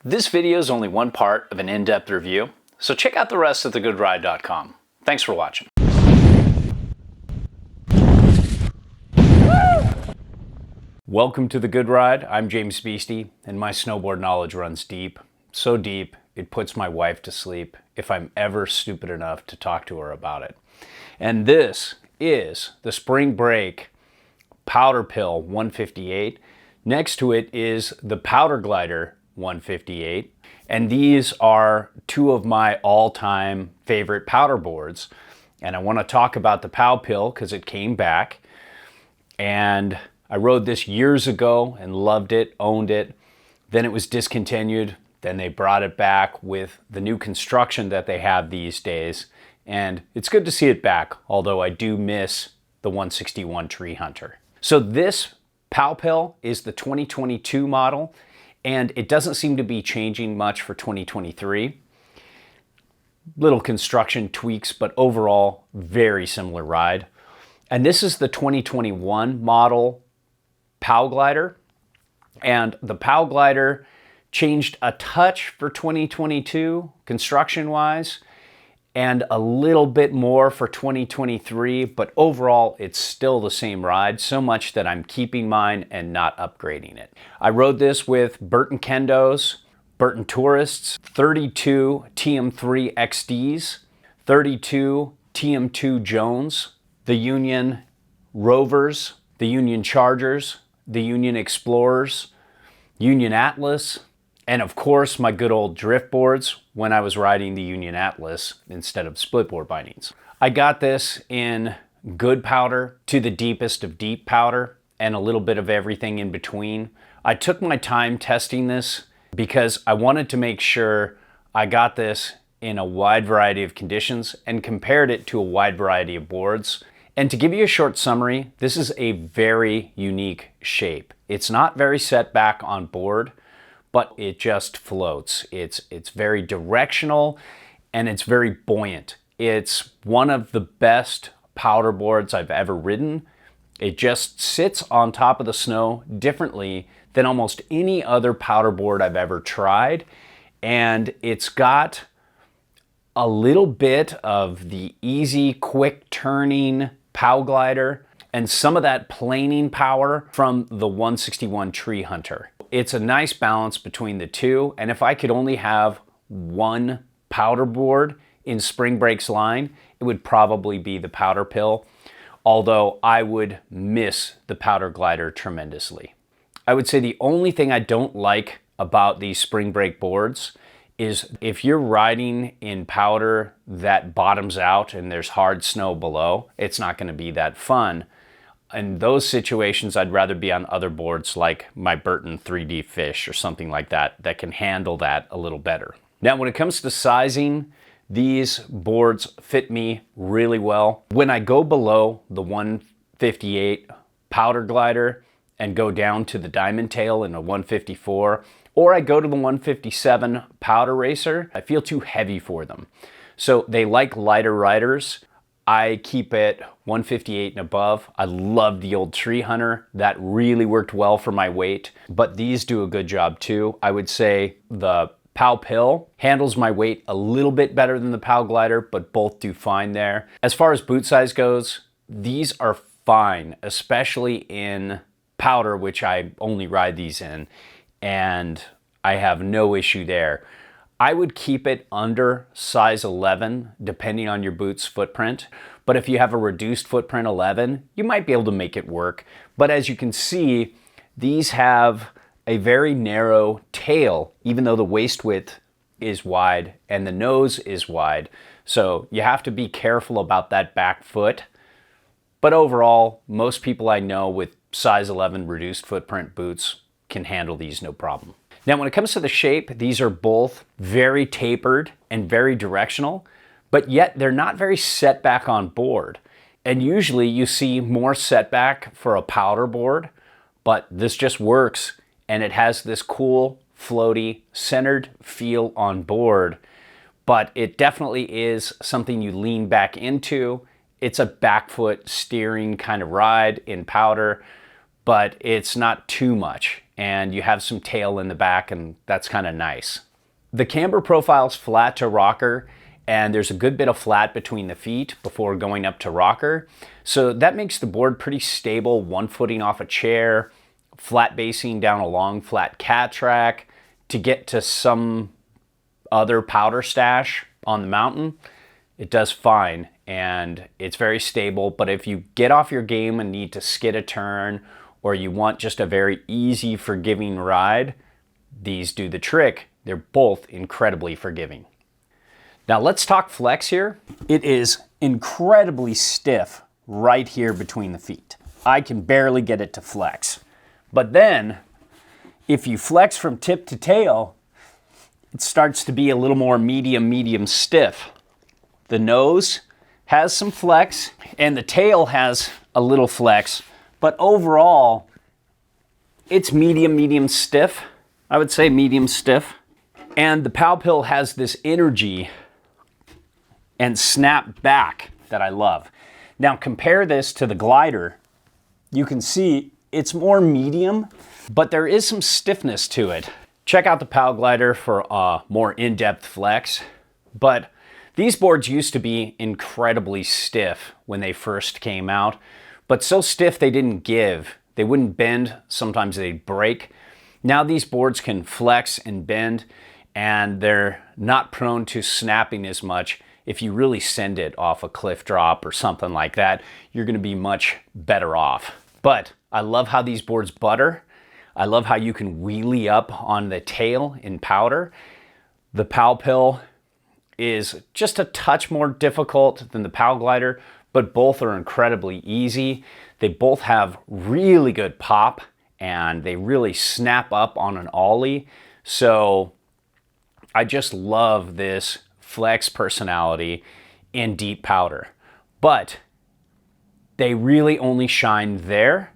This video is only one part of an in-depth review, so check out the rest at thegoodride.com. Thanks for watching. Welcome to The Good Ride. I'm James Beastie, and my snowboard knowledge runs deep. So deep, it puts my wife to sleep if I'm ever stupid enough to talk to her about it. And this is the Spring Break Powder Pill 158. Next to it is the Powder Glider 158. And these are two of my all-time favorite powder boards. And I want to talk about the Pow Pill because it came back. And I rode this years ago and loved it, owned it. Then it was discontinued. Then they brought it back with the new construction that they have these days. And it's good to see it back, although I do miss the 161 Tree Hunter. So this Pow Pill is the 2022 model, and it doesn't seem to be changing much for 2023. Little construction tweaks, but overall, very similar ride. And this is the 2021 model Pow Glider. And the Pow Glider changed a touch for 2022 construction-wise, and a little bit more for 2023, but overall it's still the same ride, so much that I'm keeping mine and not upgrading it. I rode this with Burton Kendos, Burton Tourists, 32 TM3 XDs, 32 TM2 Jones, the Union Rovers, the Union Chargers, the Union Explorers, Union Atlas, and of course my good old drift boards when I was riding the Union Atlas instead of split board bindings. I got this in good powder to the deepest of deep powder and a little bit of everything in between. I took my time testing this because I wanted to make sure I got this in a wide variety of conditions and compared it to a wide variety of boards. And to give you a short summary, this is a very unique shape. It's not very set back on board, but it just floats. It's very directional and it's very buoyant. It's one of the best powder boards I've ever ridden. It just sits on top of the snow differently than almost any other powder board I've ever tried. And it's got a little bit of the easy, quick turning Pow Glider and some of that planing power from the 161 Tree Hunter. It's a nice balance between the two, and if I could only have one powder board in Spring Break's line, it would probably be the Powder Pill, although I would miss the Powder Glider tremendously. I would say the only thing I don't like about these Spring Break boards is if you're riding in powder that bottoms out and there's hard snow below, it's not going to be that fun. In those situations, I'd rather be on other boards like my Burton 3D Fish or something like that that can handle that a little better. Now, when it comes to sizing, these boards fit me really well. When I go below the 158 Powder Glider and go down to the Diamond Tail in a 154, or I go to the 157 Powder Racer, I feel too heavy for them. So they like lighter riders. I keep it 158 and above. I love the old Tree Hunter. That really worked well for my weight, but these do a good job too. I would say the Pow Pill handles my weight a little bit better than the Pow Glider, but both do fine there. As far as boot size goes, these are fine, especially in powder, which I only ride these in, and I have no issue there. I would keep it under size 11, depending on your boot's footprint. But if you have a reduced footprint 11, you might be able to make it work. But as you can see, these have a very narrow tail, even though the waist width is wide and the nose is wide. So you have to be careful about that back foot. But overall, most people I know with size 11 reduced footprint boots can handle these no problem. Now, when it comes to the shape, these are both very tapered and very directional, but yet they're not very set back on board. And usually you see more setback for a powder board, but this just works. And it has this cool, floaty, centered feel on board, but it definitely is something you lean back into. It's a back foot steering kind of ride in powder, but it's not too much. and you have some tail in the back, and that's kind of nice. The camber profile's flat to rocker, and there's a good bit of flat between the feet before going up to rocker. So that makes the board pretty stable, one footing off a chair, flat basing down a long flat cat track to get to some other powder stash on the mountain. It does fine, and it's very stable. But if you get off your game and need to skid a turn, or you want just a very easy, forgiving ride, these do the trick. They're both incredibly forgiving. Now let's talk flex here. It is incredibly stiff right here between the feet. I can barely get it to flex. But then, if you flex from tip to tail, it starts to be a little more medium stiff. The nose has some flex, and the tail has a little flex, but overall, it's medium stiff. I would say medium stiff. And the pow pill has this energy and snap back that I love. Now compare this to the glider. You can see it's more medium, but there is some stiffness to it. Check out the POW glider for a more in-depth flex. But these boards used to be incredibly stiff when they first came out, but so stiff they didn't give. They wouldn't bend, sometimes they'd break. Now these boards can flex and bend, and they're not prone to snapping as much. If you really send it off a cliff drop or something like that, you're gonna be much better off. But I love how these boards butter. I love how you can wheelie up on the tail in powder. The POW pill is just a touch more difficult than the POW glider, but both are incredibly easy. They both have really good pop, and they really snap up on an ollie. So I just love this flex personality in deep powder. But they really only shine there.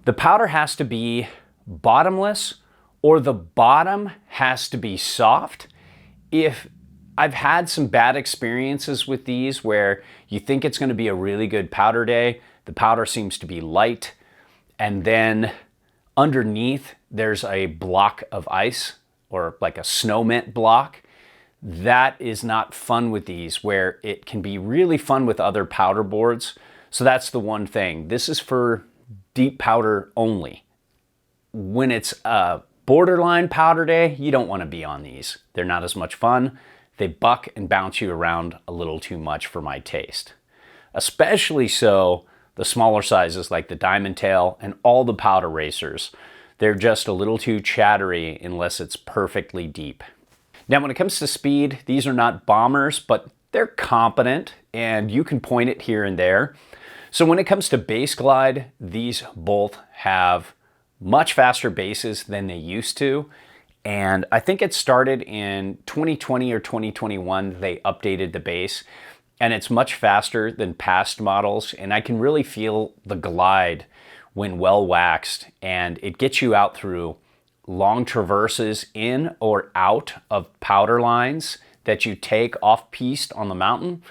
The powder has to be bottomless, or the bottom has to be soft. If I've had some bad experiences with these where you think it's going to be a really good powder day, the powder seems to be light, and then underneath there's a block of ice, or like a snow mint block. That is not fun with these, where it can be really fun with other powder boards. So that's the one thing. This is for deep powder only. When it's a borderline powder day, you don't want to be on these. They're not as much fun. They buck and bounce you around a little too much for my taste. Especially so the smaller sizes like the Diamond Tail and all the powder racers. They're just a little too chattery unless it's perfectly deep. Now when it comes to speed, these are not bombers, but they're competent, and you can point it here and there. So when it comes to base glide, these both have much faster bases than they used to. And I think it started in 2020 or 2021, they updated the base, and it's much faster than past models. And I can really feel the glide when well waxed, and it gets you out through long traverses in or out of powder lines that you take off-piste on the mountain.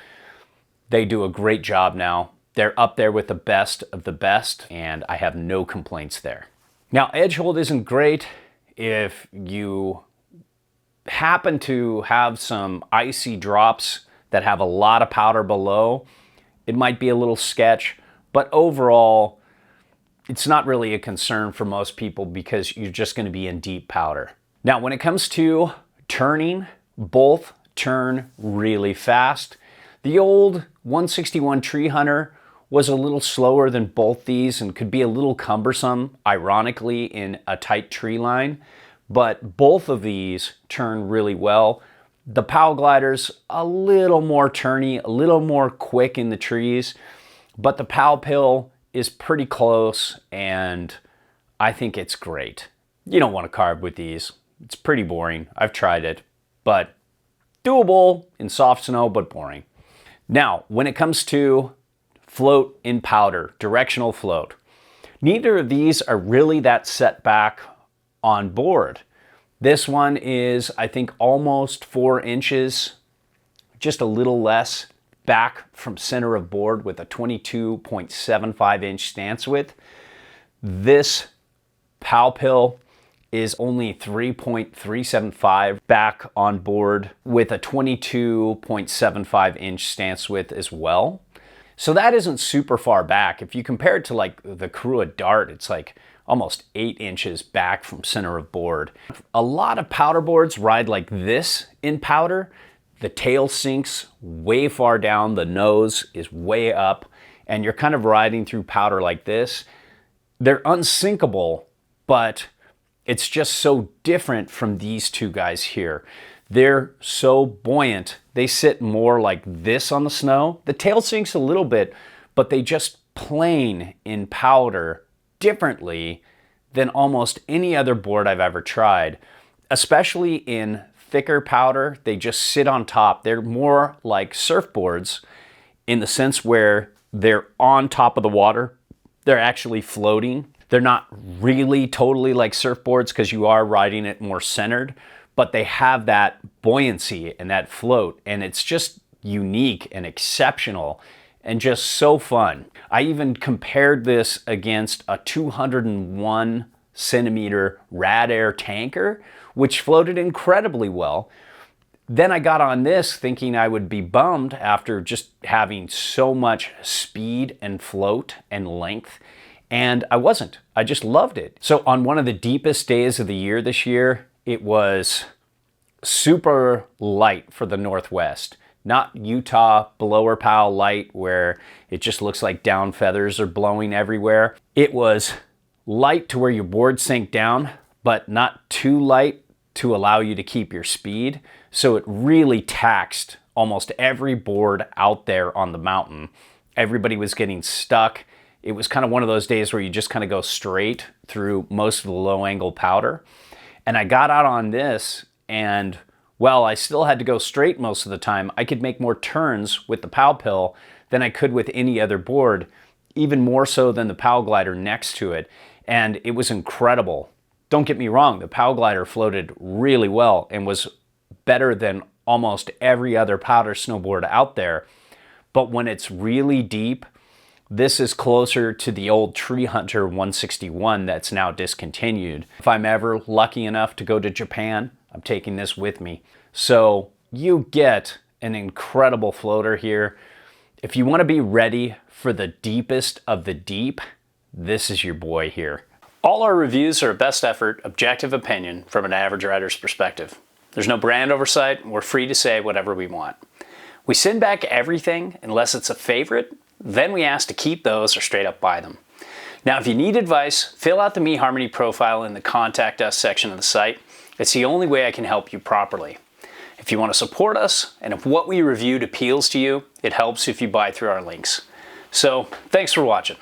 They do a great job now. They're up there with the best of the best, and I have no complaints there. Now, edge hold isn't great. If you happen to have some icy drops that have a lot of powder below, it might be a little sketch, but overall, it's not really a concern for most people because you're just going to be in deep powder. Now, when it comes to turning, both turn really fast. The old 161 Tree Hunter was a little slower than both these and could be a little cumbersome, ironically, in a tight tree line. But both of these turn really well. The POW glider's a little more turny, a little more quick in the trees, but the POW pill is pretty close, and I think it's great. You don't want to carve with these. It's pretty boring. I've tried it, but doable in soft snow, but boring. Now, when it comes to float in powder, directional float, neither of these are really that set back on board. This one is, I think, almost 4 inches, just a little less back from center of board with a 22.75 inch stance width. This POW pill is only 3.375 back on board with a 22.75 inch stance width as well. So that isn't super far back. If you compare it to like the Karua Dart, it's like almost 8 inches back from center of board. A lot of powder boards ride like this in powder. The tail sinks way far down, the nose is way up, and you're kind of riding through powder like this. They're unsinkable, but it's just so different from these two guys here. They're so buoyant. They sit more like this on the snow. The tail sinks a little bit, but they just plane in powder differently than almost any other board I've ever tried. Especially in thicker powder, they just sit on top. They're more like surfboards in the sense where they're on top of the water. They're actually floating. They're not really totally like surfboards because you are riding it more centered, but they have that buoyancy and that float, and it's just unique and exceptional and just so fun. I even compared this against a 201 centimeter Rad Air tanker, which floated incredibly well. Then I got on this thinking I would be bummed after just having so much speed and float and length. And I wasn't. I just loved it. So on one of the deepest days of the year this year, it was super light for the Northwest. Not Utah blower pow light where it just looks like down feathers are blowing everywhere. It was light to where your board sank down, but not too light to allow you to keep your speed. So it really taxed almost every board out there on the mountain. Everybody was getting stuck. It was kind of one of those days where you just kind of go straight through most of the low angle powder. And I got out on this, and well, I still had to go straight most of the time. I could make more turns with the POW Pill than I could with any other board, even more so than the POW Glider next to it. And it was incredible. Don't get me wrong, the POW Glider floated really well and was better than almost every other powder snowboard out there. But when it's really deep, this is closer to the old Tree Hunter 161 that's now discontinued. If I'm ever lucky enough to go to Japan, I'm taking this with me. So you get an incredible floater here. If you want to be ready for the deepest of the deep, this is your boy here. All our reviews are a best effort, objective opinion from an average rider's perspective. There's no brand oversight, and we're free to say whatever we want. We send back everything unless it's a favorite, then we ask to keep those or straight up buy them. Now, if you need advice, fill out the eHarmony profile in the Contact Us section of the site. It's the only way I can help you properly. If you want to support us, and if what we reviewed appeals to you, it helps if you buy through our links. So, thanks for watching.